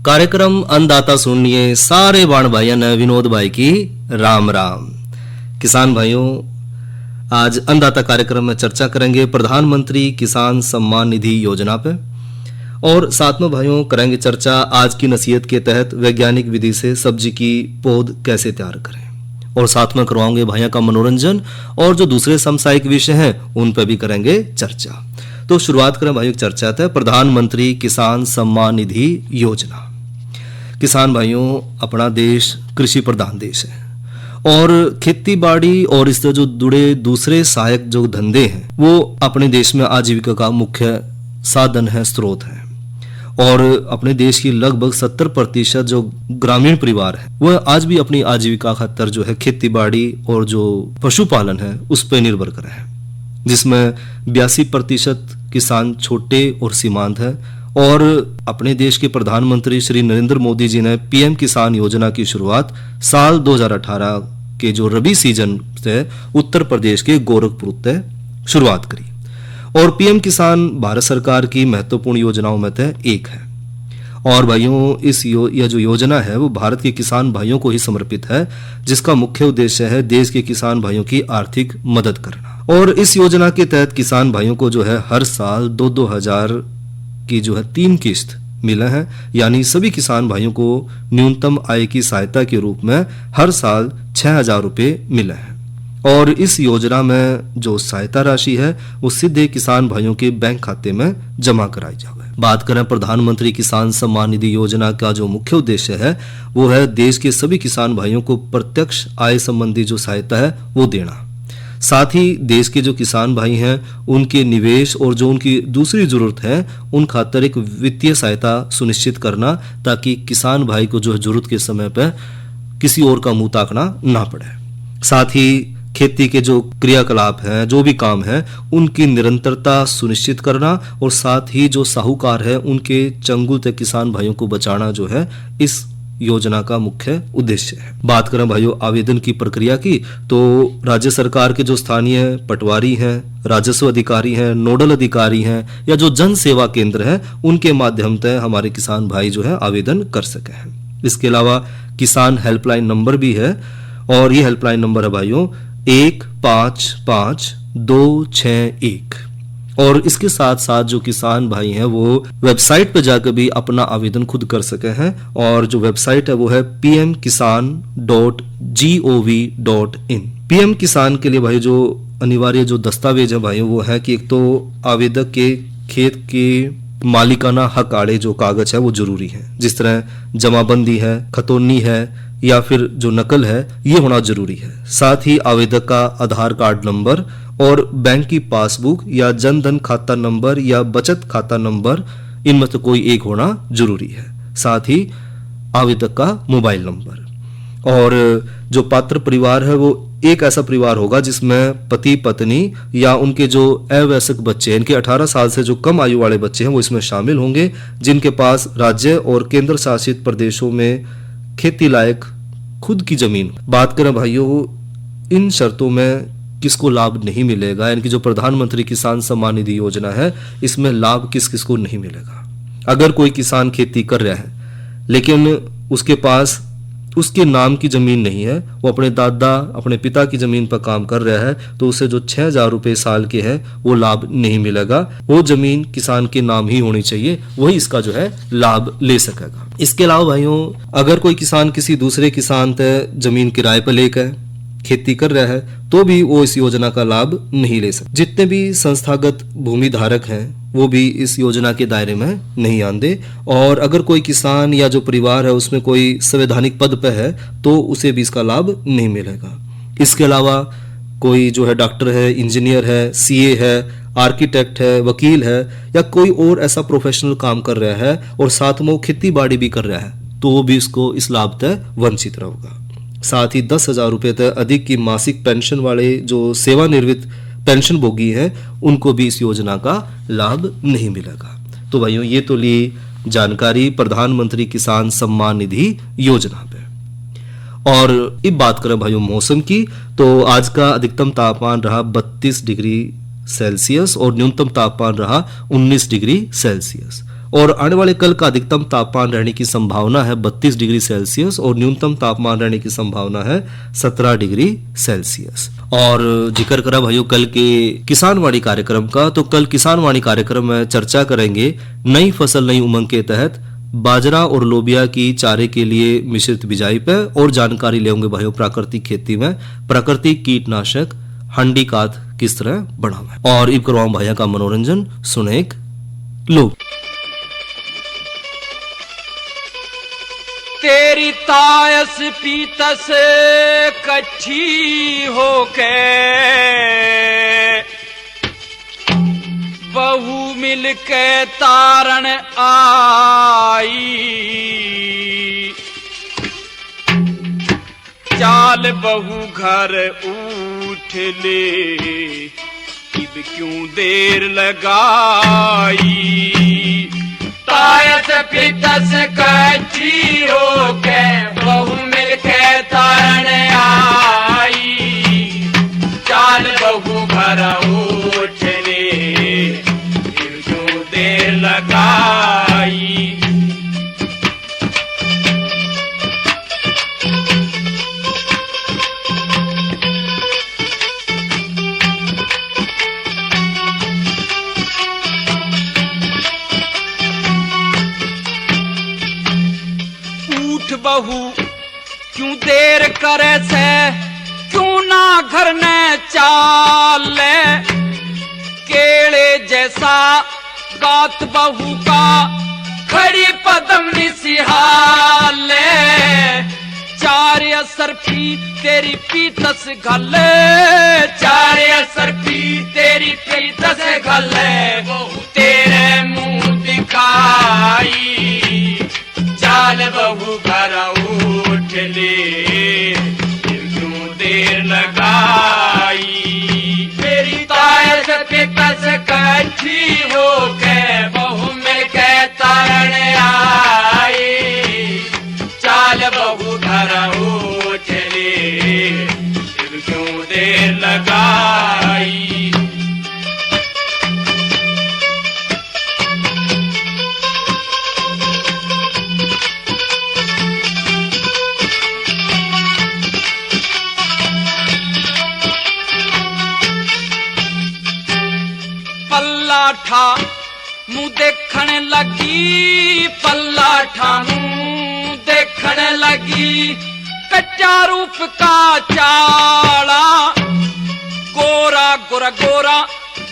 कार्यक्रम अन्नदाता सुनिए सारे बाण भाइयों ने विनोद भाई की राम राम। किसान भाइयों, आज अन्नदाता कार्यक्रम में चर्चा करेंगे प्रधानमंत्री किसान सम्मान निधि योजना पे, और साथ में भाइयों करेंगे चर्चा आज की नसीहत के तहत वैज्ञानिक विधि से सब्जी की पौध कैसे तैयार करें, और साथ में करवाओगे भाइयों का मनोरंजन, और जो दूसरे समसामयिक विषय हैं उन पर भी करेंगे चर्चा। तो शुरुआत करें भाइयों चर्चा है प्रधानमंत्री किसान सम्मान निधि योजना। किसान भाइयों, अपना देश कृषि प्रधान देश है और खेती बाड़ी और इससे जो जुड़े दूसरे सहायक जो धंधे हैं वो अपने देश में आजीविका का मुख्य साधन है, स्रोत है। और अपने देश की लगभग 70% जो ग्रामीण परिवार है वह आज भी अपनी आजीविका खातर जो है खेती बाड़ी और जो पशुपालन है उस पर निर्भर कर है, जिसमें 82% किसान छोटे और सीमांत है। और अपने देश के प्रधानमंत्री श्री नरेंद्र मोदी जी ने पीएम किसान योजना की शुरुआत साल 2018 के जो रबी सीजन से उत्तर प्रदेश के गोरखपुर से शुरुआत करी। और पीएम किसान भारत सरकार की महत्वपूर्ण योजनाओं में से एक है। और भाइयों यह जो योजना है वो भारत के किसान भाइयों को ही समर्पित है, जिसका मुख्य उद्देश्य है देश के किसान भाइयों की आर्थिक मदद करना। और इस योजना के तहत किसान भाइयों को जो है हर साल 2-2 हजार की जो है 3 किस्त मिले हैं, यानी सभी किसान भाइयों को न्यूनतम आय की सहायता के रूप में हर साल 6,000 रुपये मिले हैं। और इस योजना में जो सहायता राशि है वो सीधे किसान भाइयों के बैंक खाते में जमा कराई जाए। बात करें प्रधानमंत्री किसान सम्मान निधि योजना का जो मुख्य उद्देश्य है वो है देश के सभी किसान भाइयों को प्रत्यक्ष आय संबंधी जो सहायता है वो देना। साथ ही देश के जो किसान भाई हैं उनके निवेश और जो उनकी दूसरी जरूरत है उन खातर एक वित्तीय सहायता सुनिश्चित करना, ताकि किसान भाई को जो है जरूरत के समय पर किसी और का मुंह ताकना ना पड़े। साथ ही खेती के जो क्रियाकलाप हैं, जो भी काम है, उनकी निरंतरता सुनिश्चित करना, और साथ ही जो साहूकार है उनके चंगुल तक किसान भाइयों को बचाना जो है इस योजना का मुख्य उद्देश्य है। बात करें भाइयों आवेदन की प्रक्रिया की, तो राज्य सरकार के जो स्थानीय पटवारी हैं, राजस्व अधिकारी हैं, नोडल अधिकारी हैं या जो जन सेवा केंद्र है उनके माध्यम से हमारे किसान भाई जो है आवेदन कर सके हैं। इसके अलावा किसान हेल्पलाइन नंबर भी है, और ये हेल्पलाइन नंबर है भाइयों 155261। और इसके साथ साथ जो किसान भाई हैं वो वेबसाइट पे जाकर भी अपना आवेदन खुद कर सके हैं, और जो वेबसाइट है वो है pmkisan.gov.in। पीएम किसान के लिए भाई जो अनिवार्य जो दस्तावेज है भाई वो है कि एक तो आवेदक के खेत के मालिकाना हक आड़े जो कागज है वो जरूरी है, जिस तरह जमाबंदी है, खतौनी है या फिर जो नकल है ये होना जरूरी है। साथ ही आवेदक का आधार कार्ड नंबर और बैंक की पासबुक या जनधन खाता नंबर या बचत खाता नंबर, इनमें से कोई एक होना जरूरी है। साथ ही आवेदक का मोबाइल नंबर। और जो पात्र परिवार है वो एक ऐसा परिवार होगा जिसमें पति पत्नी या उनके जो अवयस्क बच्चे हैं, इनके 18 साल से जो कम आयु वाले बच्चे हैं वो इसमें शामिल होंगे, जिनके पास राज्य और केंद्र शासित प्रदेशों में खेती लायक खुद की जमीन। बात करें भाइयों इन शर्तों में किसको लाभ नहीं मिलेगा, यानी कि जो प्रधानमंत्री किसान सम्मान निधि योजना है इसमें लाभ किस किस को नहीं मिलेगा। अगर कोई किसान खेती कर रहा है लेकिन उसके पास उसके नाम की जमीन नहीं है, वो अपने दादा अपने पिता की जमीन पर काम कर रहा है, तो उसे जो 6,000 रुपये साल के हैं वो लाभ नहीं मिलेगा। वो जमीन किसान के नाम ही होनी चाहिए, वही इसका जो है लाभ ले सकेगा। इसके अलावा भाइयों अगर कोई किसान किसी दूसरे किसान से जमीन किराए पर लेकर खेती कर रहा है तो भी वो इस योजना का लाभ नहीं ले सकते। जितने भी संस्थागत भूमि धारक हैं वो भी इस योजना के दायरे में नहीं आते। और अगर कोई किसान या जो परिवार है उसमें कोई संवैधानिक पद पे है तो उसे भी इसका लाभ नहीं मिलेगा। इसके अलावा कोई जो है डॉक्टर है, इंजीनियर है, सीए है, आर्किटेक्ट है, वकील है या कोई और ऐसा प्रोफेशनल काम कर रहा है और साथ में वो खेती बाड़ी भी कर रहा है तो वो भी इसको इस लाभ से वंचित रहेगा। साथ ही 10,000 रुपये तक अधिक की मासिक पेंशन वाले जो सेवानिवृत्त पेंशन भोगी हैं उनको भी इस योजना का लाभ नहीं मिलेगा। तो भाइयों ये तो ली जानकारी प्रधानमंत्री किसान सम्मान निधि योजना पे। और अब बात करें भाइयों मौसम की, तो आज का अधिकतम तापमान रहा 32 डिग्री सेल्सियस और न्यूनतम तापमान रहा 19 डिग्री सेल्सियस। और आने वाले कल का अधिकतम तापमान रहने की संभावना है 32 डिग्री सेल्सियस और न्यूनतम तापमान रहने की संभावना है 17 डिग्री सेल्सियस। और जिक्र करा भाइयों कल के किसानवाणी कार्यक्रम का, तो कल किसानवाणी कार्यक्रम में चर्चा करेंगे नई फसल नई उमंग के तहत बाजरा और लोबिया की चारे के लिए मिश्रित बिजाई पे, और जानकारी लेंगे भाइयों प्राकृतिक खेती में प्राकृतिक कीटनाशक हंडी काद किस तरह बढ़ावे। और इब करवाऊं भाइयों का मनोरंजन सुने एक लोग। तेरी तायस पीतस कट्ठी होके बहू मिल के तारण आई, चाल बहू घर उठ ले अब क्यों देर लगाई। तायस पीतस कच्ची होके बहू मिल के तारण आई, चाल बहू घर उठ ले क्यों देर लगाई। बहू क्यों देर करे से, क्यों ना घर ने चाले, केले जैसा गात बहू का खड़ी पदम निसिहाले, चार असर पी तेरी पीतस घले, चार असर पी तेरी पीतस घले, बहू तेरे मुंह दिखाई, चाल बहू घर उठ ले क्यों देर लगाई। मेरी तायस पीतस कच्ची होके बहू मिल के तारण आई, चाल बहू घर उठ ले क्यों देर लगाई। पल्लाठा मुँह देखण लगी, पल्लाठा मुँह देखण लगी, कच्चा रूप का चाला, गोरा गोरा गोरा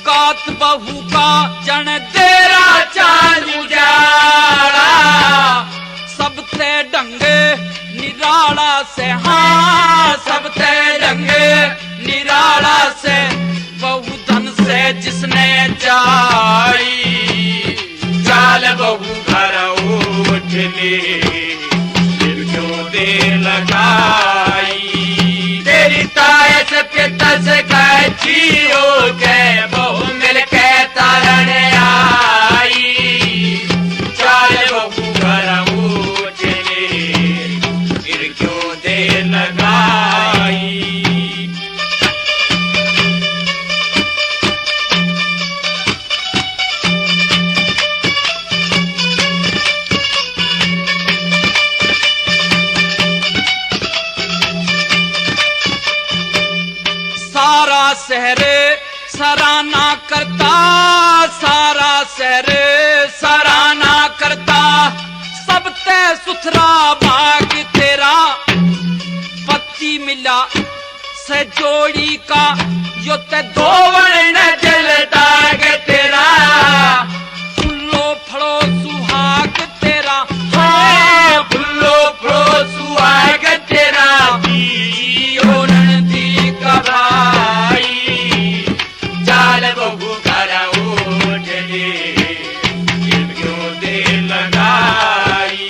गात बहू का जन तेरा चाल उजाला, सबते डंगे निराला से, हाँ सबते डंगे निराला से, बहू धन से जिसने चाई, चाल बहू घर उठ ले क्यों देर लगाई। तेरी तायस पीतस कच्ची होके बहू मिल के तारण आई, चाल बहू घर उठ ले क्यों देर लगाई। सारा शहर सराहना करता, सारा शहर सराहना करता, सबते सुथरा भाग तेरा, पति मिला से जोड़ी का यो ते धोवन न जलता गे तेरा, फुल्लो फड़ो सुहाग तेरा, हाँ फुल्लो फड़ो सुहाग तेरा, जीओ नंदी का भाई, चाल बहू घर उठ ले क्यों देर लगाई।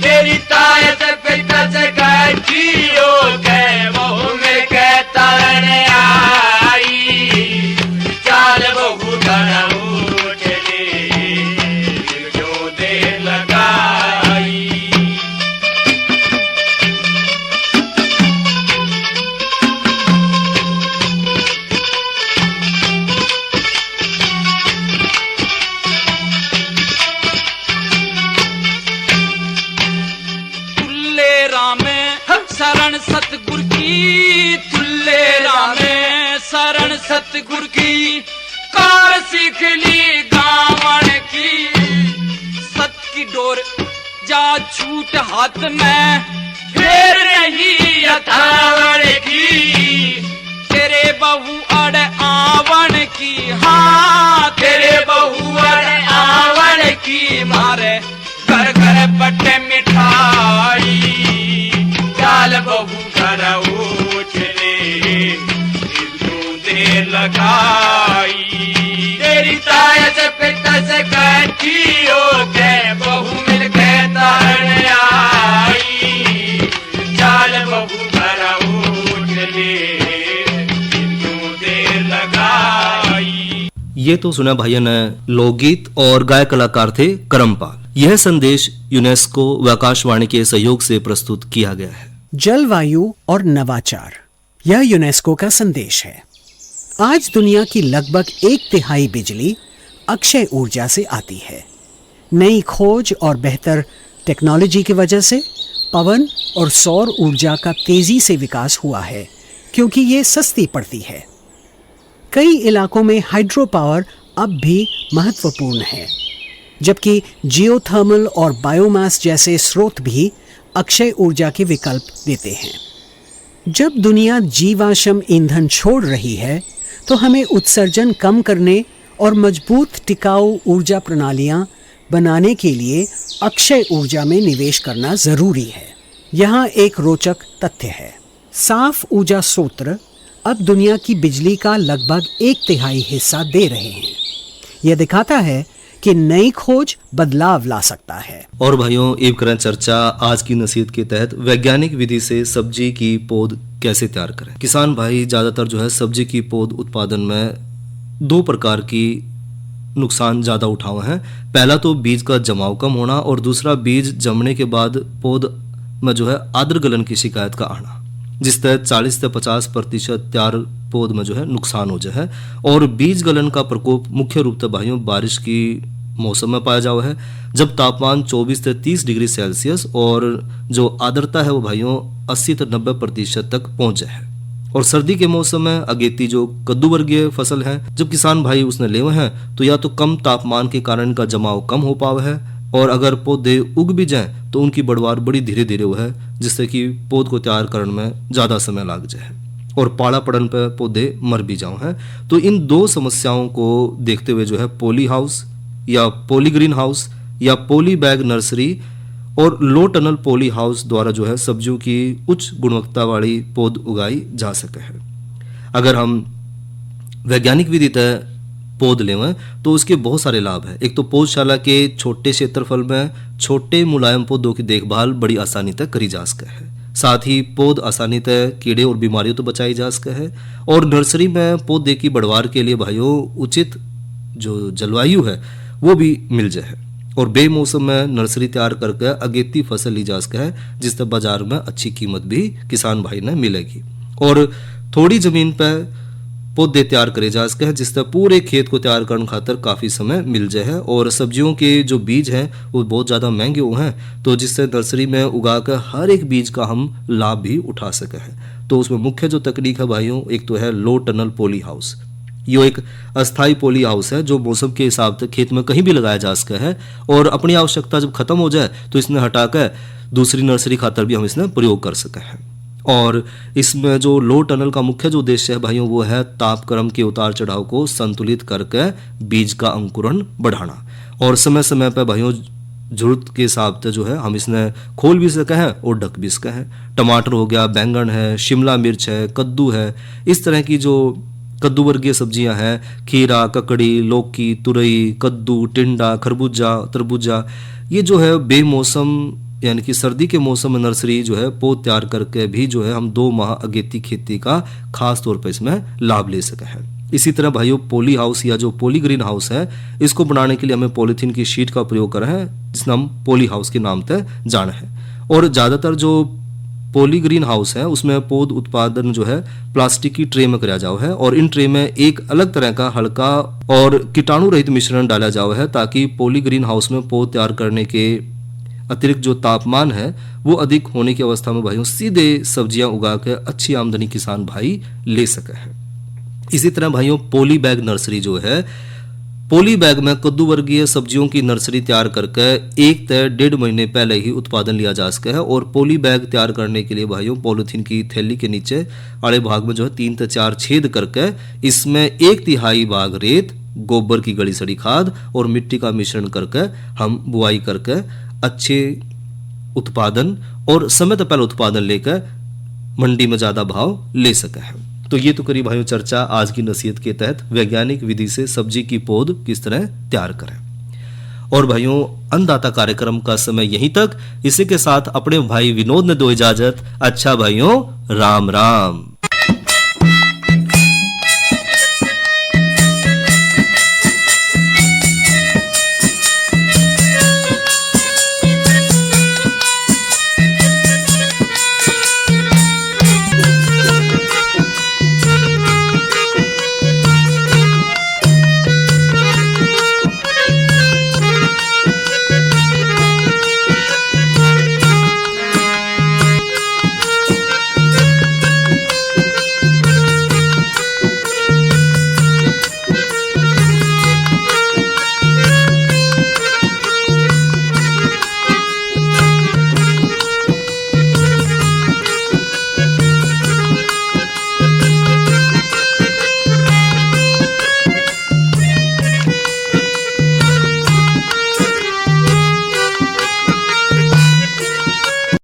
तेरी तायस पीतस कच्ची होके बहू मिल के तारण आई, चाल बहू घर उठ ले क्यों देर लगाई। की तुल्ले रामे शरण सतगुर की कार सीख ली गावन की सत की डोर जा छूट हाथ में फेर नहीं अथावण की तेरे बहू अड़ आवन की हाँ तेरे बहू अड़ आवन की मारे घर घर बटे मिठाई चाल बहू घर उछले इतू देर लगाई तेरी ताया से पिता से कठी हो के बहू मिल के तारण आई चाल बहू घर उछले इतू देर लगाई। ये तो सुना भाइयों ने लोकगीत और गायक कलाकार थे करमपाल। यह संदेश यूनेस्को व आकाशवाणी के सहयोग से प्रस्तुत किया गया है। जलवायु और नवाचार, यह यूनेस्को का संदेश है। आज दुनिया की लगभग 1/3 बिजली अक्षय ऊर्जा से आती है। नई खोज और बेहतर टेक्नोलॉजी की वजह से पवन और सौर ऊर्जा का तेजी से विकास हुआ है, क्योंकि ये सस्ती पड़ती है। कई इलाकों में हाइड्रो पावर अब भी महत्वपूर्ण है, जबकि जियोथर्मल और बायोमास जैसे स्रोत भी अक्षय ऊर्जा के विकल्प देते हैं। जब दुनिया जीवाश्म ईंधन छोड़ रही है, तो हमें उत्सर्जन कम करने और मजबूत टिकाऊ ऊर्जा प्रणालियां बनाने के लिए अक्षय ऊर्जा में निवेश करना जरूरी है। यहाँ एक रोचक तथ्य है। साफ ऊर्जा स्रोत अब दुनिया की बिजली का लगभग 1/3 हिस्सा दे रहे हैं। यह दिखाता है कि नई खोज बदलाव ला सकता है। और भाइयों, एक करें चर्चा आज की नसीहत के तहत वैज्ञानिक विधि से सब्जी की पौध कैसे तैयार करें। किसान भाई ज्यादातर जो है सब्जी की पौध उत्पादन में 2 प्रकार की नुकसान ज्यादा उठाए हैं। पहला तो बीज का जमाव कम होना और दूसरा बीज जमने के बाद पौध में जो है आद्र गलन की शिकायत का आना, जिस तहत 40 से 50% तैयार पौध में जो है नुकसान हो जाए। और बीज गलन का प्रकोप मुख्य रूप से भाइयों बारिश की मौसम में पाया जावा है, जब तापमान 24 से 30 डिग्री सेल्सियस और जो आर्द्रता है वो भाइयों 80 से 90% तक पहुंच जाए। और सर्दी के मौसम में अगेती जो कद्दू वर्गीय फसल है, जब किसान भाई उसने लेवे हैं तो या तो कम तापमान के कारण इनका जमाव कम हो पावा है, और अगर पौधे उग भी जाएं तो उनकी बढ़वार बड़ी धीरे धीरे हो है, जिससे कि पौध को तैयार करने में ज़्यादा समय लग जाए और पाला पड़न पर पौधे मर भी जाओ हैं। तो इन 2 समस्याओं को देखते हुए जो है पॉली हाउस या पॉली ग्रीन हाउस या पॉली बैग नर्सरी और लो टनल पॉली हाउस द्वारा जो है सब्जियों की उच्च गुणवत्ता वाली पौध उगाई जा सके है। अगर हम वैज्ञानिक विधि तय पौध लेवें तो उसके बहुत सारे लाभ हैं। एक तो पौधशाला के छोटे क्षेत्रफल में छोटे मुलायम पौधों की देखभाल बड़ी आसानी तक करी जा सके है। साथ ही पौध आसानी तय कीड़े और बीमारियों तो बचाई जा सके है। और नर्सरी में पौधे की बढ़वार के लिए भाइयों उचित जो जलवायु है वो भी मिल जाए, और बेमौसम में नर्सरी तैयार करके अगेती फसल ली जा सके है, जिससे बाजार में अच्छी कीमत भी किसान भाई ने मिलेगी। और थोड़ी जमीन पर पौधे तैयार करे जा सके हैं, जिससे पूरे खेत को तैयार करने खातर काफ़ी समय मिल जाए। और सब्जियों के जो बीज हैं वो बहुत ज़्यादा महंगे हुए हैं, तो जिससे नर्सरी में उगाकर हर एक बीज का हम लाभ भी उठा सके हैं। तो उसमें मुख्य जो तकनीक है भाइयों, एक तो है लो टनल पॉली हाउस। ये एक अस्थाई पॉली हाउस है जो मौसम के हिसाब से खेत में कहीं भी लगाया जा सके है, और अपनी आवश्यकता जब खत्म हो जाए तो इसने हटाकर दूसरी नर्सरी खातर भी हम इसने प्रयोग कर सके हैं। और इसमें जो लो टनल का मुख्य जो उद्देश्य है भाइयों वो है तापक्रम के उतार चढ़ाव को संतुलित करके बीज का अंकुरण बढ़ाना, और समय समय पर भाइयों जरूरत के हिसाब से जो है हम इसने खोल भी सके हैं और ढक भी सके हैं। टमाटर हो गया, बैंगन है, शिमला मिर्च है, कद्दू है, इस तरह की जो कद्दू वर्गीय सब्जियां हैं, खीरा, ककड़ी, लौकी, तुरई, कद्दू, टिंडा, खरबूजा, तरबूजा, ये जो है बेमौसम यानी कि सर्दी के मौसम में नर्सरी जो है पौध तैयार करके भी जो है हम 2 माह अगेती खेती का खास तौर पर इसमें लाभ ले सके हैं। इसी तरह भाइयों पॉली हाउस या जो पॉली ग्रीन हाउस है, इसको बनाने के लिए हमें पॉलीथीन की शीट का प्रयोग करें हैं, जिसमें हम पॉली हाउस के नाम से जाने हैं। और ज़्यादातर जो पॉली ग्रीन हाउस है उसमें पौध उत्पादन जो है प्लास्टिक की ट्रे में कराया जाओ है, और इन ट्रे में एक अलग तरह का हल्का और कीटाणु रहित मिश्रण डाला जाओ है, ताकि पॉली ग्रीन हाउस में पौध तैयार करने के अतिरिक्त जो तापमान है वो अधिक होने की अवस्था में भाइयों सीधे सब्जियां उगा के अच्छी आमदनी किसान भाई ले सके हैं। इसी तरह भाइयों पॉली बैग नर्सरी जो है, पॉली बैग में कद्दू वर्गीय सब्जियों की नर्सरी तैयार करके 1 से 1.5 महीने पहले ही उत्पादन लिया जा सके है। और पॉली बैग तैयार करने के लिए भाइयों पॉलीथीन की थैली के नीचे आड़े भाग में जो है 3 से 4 छेद करके इसमें 1/3 भाग रेत, गोबर की गली सड़ी खाद और मिट्टी का मिश्रण करके हम बुआई करके अच्छे उत्पादन और समय से पहले उत्पादन लेकर मंडी में ज्यादा भाव ले सके हैं। तो ये तो करी भाइयों चर्चा आज की नसीहत के तहत वैज्ञानिक विधि से सब्जी की पौध किस तरह तैयार करें। और भाइयों अन्नदाता कार्यक्रम का समय यहीं तक। इसी के साथ अपने भाई विनोद ने दो इजाजत। अच्छा भाइयों, राम राम।